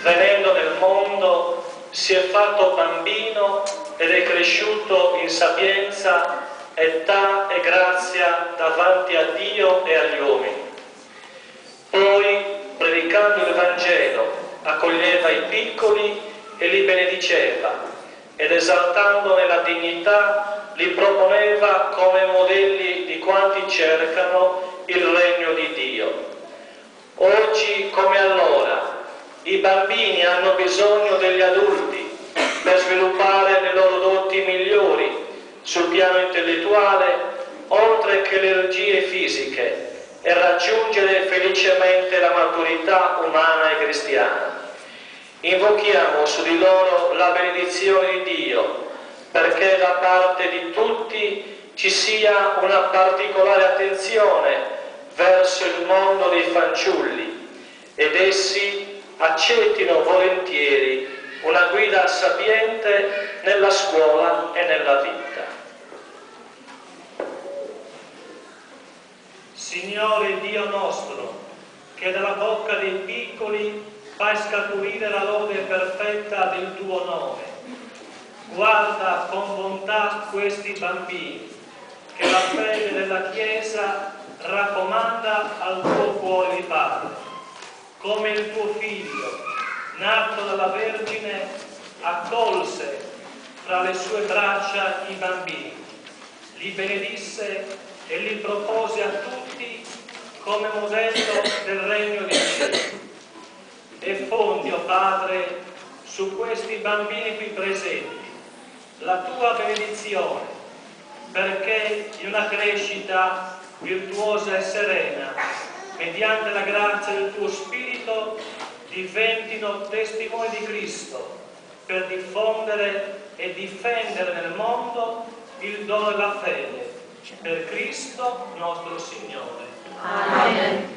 venendo nel mondo, si è fatto bambino ed è cresciuto in sapienza, età e grazia davanti a Dio e agli uomini. Poi, predicando il Vangelo, accoglieva i piccoli e li benediceva, ed esaltandone la dignità li proponeva come modelli di quanti cercano il regno di Dio. Oggi, come allora, i bambini hanno bisogno degli adulti per sviluppare le loro doti migliori sul piano intellettuale, oltre che le energie fisiche, e raggiungere felicemente la maturità umana e cristiana. Invochiamo su di loro la benedizione di Dio, perché da parte di tutti ci sia una particolare attenzione verso il mondo dei fanciulli ed essi accettino volentieri una guida sapiente nella scuola e nella vita. Signore Dio nostro, che dalla bocca dei piccoli fai scaturire la lode perfetta del tuo nome, guarda con bontà questi bambini che la fede della Chiesa raccomanda al tuo cuore di Padre, come il tuo Figlio, nato dalla Vergine, accolse fra le sue braccia i bambini, li benedisse e li propose a tutti come modello del regno di Dio. E fondi, o Padre, su questi bambini qui presenti la tua benedizione, perché in una crescita virtuosa e serena, mediante la grazia del tuo Spirito, diventino testimoni di Cristo per diffondere e difendere nel mondo il dono della fede. Per Cristo nostro Signore. Amen.